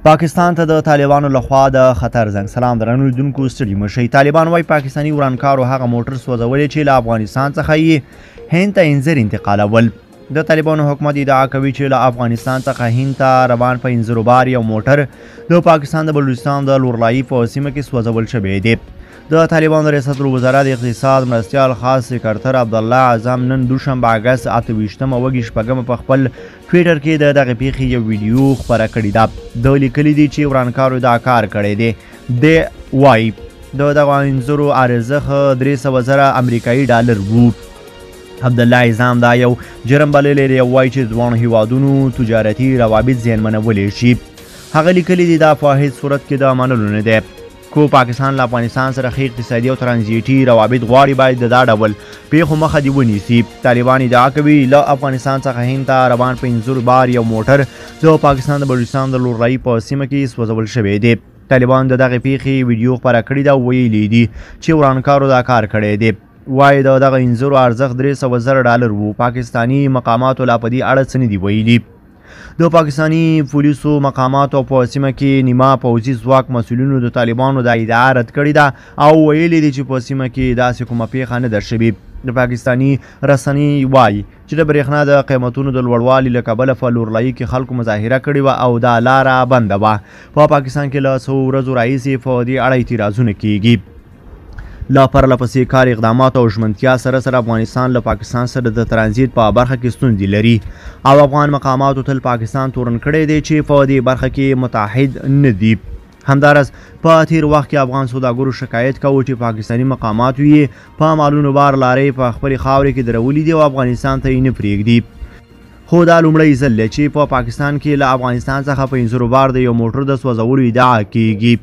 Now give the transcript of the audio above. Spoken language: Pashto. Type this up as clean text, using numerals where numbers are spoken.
پاکستان ته د طالبانو لخوا د خطر زنګ. سلام درنو لیدونکو، ستړي مشئ. طالبان وايي پاکستاني ورانکارو هغه موټر سوځولې چې له افغانستان څخه یې هند ته انځر انتقالول. د طالبانو حکومت ادعا کوي چې له افغانستان څخه هند ته روان په انځرو بار یو موټر د پاکستان د بلوچستان د لورلایي په سیمه کې سوځول شوی دی. د طالبانو ریاست الوزرا د اقتصاد مرستیال خاص سکرتر عبدالله اعظم نن دوشنبه اګست 28 وږي شپږمه په خپل ټویټر کې د دغه پیښې یو ویډیو خپره کړې ده. د لیکلي دي چې ورانکارو دا کار کړی دی. د وایي د دغه انځرو ارزښت 300,000 امریکایي ډالر وو. عبدالله اعظم دا یو جرم بللی دی. وایي چې دواړو هیوادونو تجارتي روابط زیانمنولی شي. هغه لیکلي دي دا په هیڅ صورت کې د منلو نه دی. کو پاکستان له افغانستان سره ښه اقتصادي او ترانزیټي روابط غواړي باید د دا ډول پیښو مخه دې ونیسي. طالبان ادعا کوي له افغانستان څخه هند ته روان په انځور بار یو موټر د پاکستان د بلوچستان د لورلایي په سیمه کې سوځول شوی دی. طالبان د دغې پیښې ویډیو خپره کړې ده. ویلي دي چې ورانکارو دا کار کړی دی. وایي د دغه انځورو ارزښت 300,000 ډالر وو. پاکستاني مقاماتو لا په دې اړه څه نه دي ویلي. د پاکستاني پولیسو مقاماتو په سیمه کې نیمه پوځي ځواک مسؤلینو د طالبانو د ادعا رد کړې ده او ویلي دي چې په سیمه کې داسې کومه پیښه نه ده شوې. د پاکستاني رسنۍ وایي چې د برېښنا د قیمتونو د لوړوالي له کبله په لورلایي کې خلکو مظاهره کړې وه او دا لاره بنده وه. په پاکستان کې له څو ورځو راهیسې په دې اړه اعتراضونه کیږي. له پرله پسې کار اقداماتو او ژمنتیا سره افغانستان له پاکستان سره د ترانزیت په برخه کې ستونزې لري او افغان مقاماتو تل پاکستان تورن کړی دی چې په دې برخه کې متحد نه دي. همدارس په تیر وخت کې افغان سوداګرو شکایت کوي چې پاکستاني مقاماتو یې په مالونو بار لارې په خپلې خاورې کې درولي دي او افغانستان ته یې نه پرېږدي. خو دا لومړی ځل دی چې په پاکستان کې له افغانستان څخه په انځرو بار د یو موټر د سوځولو ادعا کیږي.